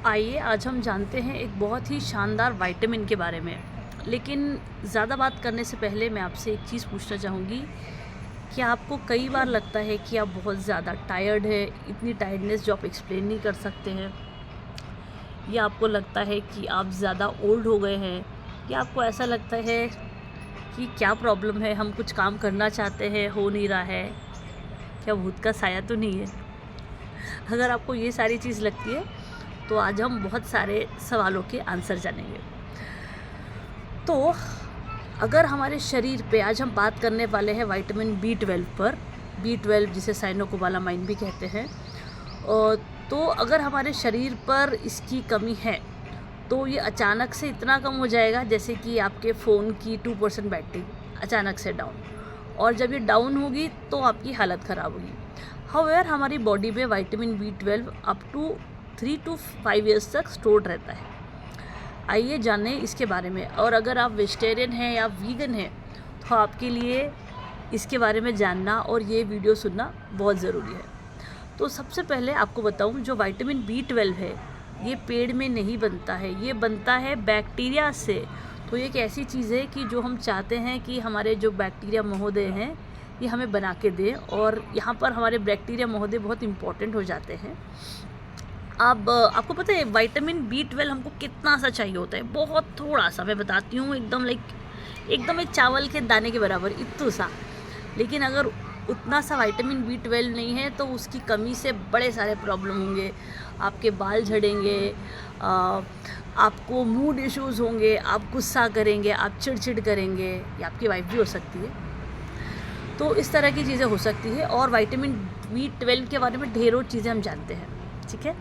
आइए आज हम जानते हैं एक बहुत ही शानदार विटामिन के बारे में। लेकिन ज़्यादा बात करने से पहले मैं आपसे एक चीज़ पूछना चाहूँगी। क्या आपको कई बार लगता है कि आप बहुत ज़्यादा टायर्ड है, इतनी टायर्डनेस जो आप एक्सप्लेन नहीं कर सकते हैं, या आपको लगता है कि आप ज़्यादा ओल्ड हो गए हैं, या आपको ऐसा लगता है कि क्या प्रॉब्लम है, हम कुछ काम करना चाहते हैं हो नहीं रहा है, क्या भूत का साया तो नहीं है? अगर आपको ये सारी चीज़ लगती है तो आज हम बहुत सारे सवालों के आंसर जानेंगे। तो अगर हमारे शरीर पे आज हम बात करने वाले हैं विटामिन B12 पर, B12 जिसे साइनोकोबालामाइन भी कहते हैं। तो अगर हमारे शरीर पर इसकी कमी है तो ये अचानक से इतना कम हो जाएगा जैसे कि आपके फ़ोन की 2% बैटरी अचानक से डाउन, और जब ये डाउन होगी तो आपकी हालत ख़राब होगी। हाउएवर हमारी बॉडी में vitamin B12 up to 3 to 5 years तक स्टोर्ड रहता है। आइए जानें इसके बारे में। और अगर आप वेजिटेरियन हैं या वीगन हैं तो आपके लिए इसके बारे में जानना और ये वीडियो सुनना बहुत ज़रूरी है। तो सबसे पहले आपको बताऊं, जो विटामिन B12 है ये पेड़ में नहीं बनता है, ये बनता है बैक्टीरिया से। तो ये एक ऐसी चीज़ है कि जो हम चाहते हैं कि हमारे जो बैक्टीरिया महोदय हैं ये हमें बना के दें, और यहाँ पर हमारे बैक्टीरिया महोदय बहुत इम्पॉर्टेंट हो जाते हैं। अब आपको पता है विटामिन B12 हमको कितना सा चाहिए होता है? बहुत थोड़ा सा, मैं बताती हूँ, एकदम एक चावल के दाने के बराबर, इतना सा। लेकिन अगर उतना सा विटामिन B12 नहीं है तो उसकी कमी से बड़े सारे प्रॉब्लम होंगे। आपके बाल झड़ेंगे, आपको मूड इश्यूज़ होंगे, आप गुस्सा करेंगे, आप चिड़चिड़ करेंगे, या आपकी वाइफ भी हो सकती है। तो इस तरह की चीज़ें हो सकती है। और विटामिन B12 के बारे में ढेरों चीज़ें हम जानते हैं, ठीक है।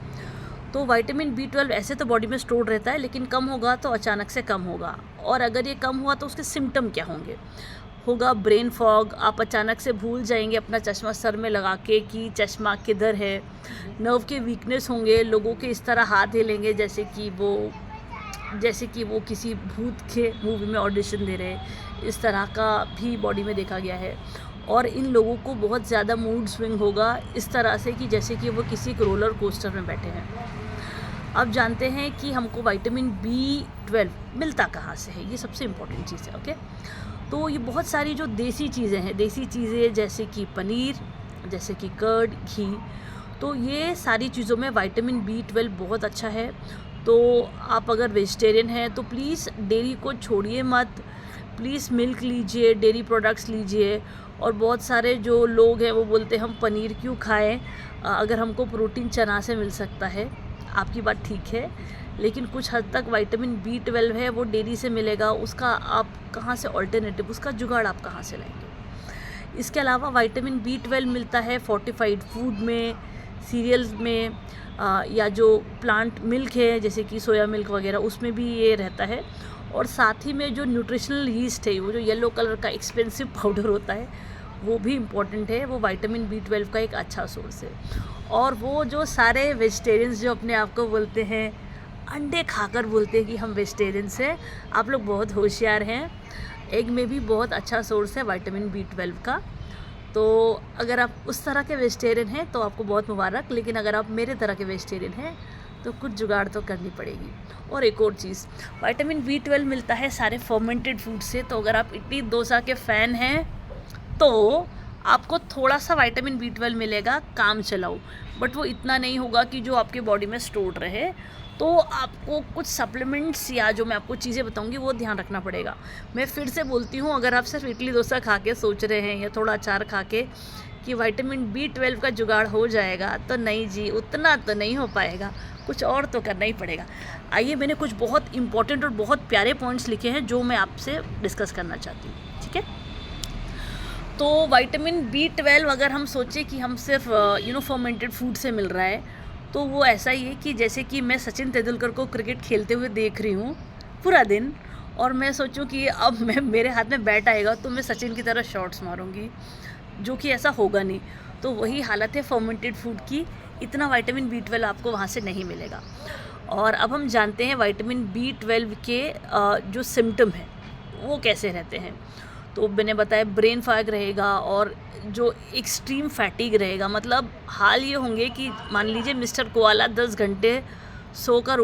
तो विटामिन B12 ऐसे तो बॉडी में स्टोर रहता है, लेकिन कम होगा तो अचानक से कम होगा। और अगर ये कम हुआ तो उसके सिम्टम क्या होंगे? होगा ब्रेन फॉग, आप अचानक से भूल जाएंगे अपना चश्मा सर में लगा के कि चश्मा किधर है। नर्व के वीकनेस होंगे, लोगों के इस तरह हाथ हिलेंगे जैसे कि वो किसी भूत के मूवी में ऑडिशन दे रहे हैं। इस तरह का भी बॉडी में देखा गया है। और इन लोगों को बहुत ज़्यादा मूड स्विंग होगा, इस तरह से कि जैसे कि वो किसी रोलर कोस्टर में बैठे हैं। अब जानते हैं कि हमको विटामिन B12 मिलता कहाँ से है, ये सबसे इम्पोर्टेंट चीज़ है, ओके। तो ये बहुत सारी जो देसी चीज़ें जैसे कि पनीर, जैसे कि कर्ड, घी, तो ये सारी चीज़ों में विटामिन B12 बहुत अच्छा है। तो आप अगर वेजिटेरियन हैं तो प्लीज़ डेयरी को छोड़िए मत, प्लीज़ मिल्क लीजिए, डेयरी प्रोडक्ट्स लीजिए। और बहुत सारे जो लोग हैं वो बोलते हैं हम पनीर क्यों खाएं, अगर हमको प्रोटीन चना से मिल सकता है। आपकी बात ठीक है, लेकिन कुछ हद तक विटामिन B12 है वो डेयरी से मिलेगा, उसका आप कहाँ से ऑल्टरनेटिव, उसका जुगाड़ आप कहाँ से लाएंगे? इसके अलावा विटामिन B12 मिलता है फोर्टिफाइड फूड में, सीरियल्स में, या जो प्लांट मिल्क है जैसे कि सोया मिल्क वगैरह, उसमें भी ये रहता है। और साथ ही में जो न्यूट्रिशनल यीस्ट है, वो जो येलो कलर का एक्सपेंसिव पाउडर होता है, वो भी इम्पॉर्टेंट है, वो विटामिन B12 का एक अच्छा सोर्स है। और वो जो सारे वेजिटेरियंस जो अपने आप को बोलते हैं, अंडे खाकर बोलते हैं कि हम वेजिटेरियंस हैं, आप लोग बहुत होशियार हैं। एग में भी बहुत अच्छा सोर्स है विटामिन B12 का। तो अगर आप उस तरह के वेजिटेरियन हैं तो आपको बहुत मुबारक, लेकिन अगर आप मेरे तरह के वेजिटेरियन हैं तो कुछ जुगाड़ तो करनी पड़ेगी। और एक और चीज़, विटामिन B12 मिलता है सारे फर्मेंटेड फूड से। तो अगर आप इडली डोसा के फ़ैन हैं तो आपको थोड़ा सा विटामिन B12 मिलेगा, काम चलाओ, बट वो इतना नहीं होगा कि जो आपके बॉडी में स्टोर रहे। तो आपको कुछ सप्लीमेंट्स या जो मैं आपको चीज़ें बताऊंगी वो ध्यान रखना पड़ेगा। मैं फिर से बोलती हूँ, अगर आप सिर्फ इडली डोसा खा के सोच रहे हैं या थोड़ा अचार खा के कि विटामिन B12 का जुगाड़ हो जाएगा, तो नहीं जी, उतना तो नहीं हो पाएगा, कुछ और तो करना ही पड़ेगा। आइए, मैंने कुछ बहुत इंपॉर्टेंट और बहुत प्यारे पॉइंट्स लिखे हैं जो मैं आपसे डिस्कस करना चाहती हूँ, ठीक है। तो विटामिन B12 अगर हम सोचें कि हम सिर्फ फर्मेंटेड फूड से मिल रहा है, तो वो ऐसा ही है कि जैसे कि मैं सचिन तेंदुलकर को क्रिकेट खेलते हुए देख रही हूँ पूरा दिन, और मैं सोचूं कि अब मेरे हाथ में बैट आएगा तो मैं सचिन की तरह शॉट्स मारूंगी, जो कि ऐसा होगा नहीं। तो वही हालत है फर्मेंटेड फूड की, इतना विटामिन B12 आपको वहाँ से नहीं मिलेगा। और अब हम जानते हैं विटामिन B12 के जो सिम्टम हैं वो कैसे रहते हैं। तो मैंने बताया ब्रेन फॉग रहेगा, और जो एक्सट्रीम फैटिग रहेगा, मतलब हाल ये होंगे कि मान लीजिए मिस्टर कोआला 10 घंटे सोकर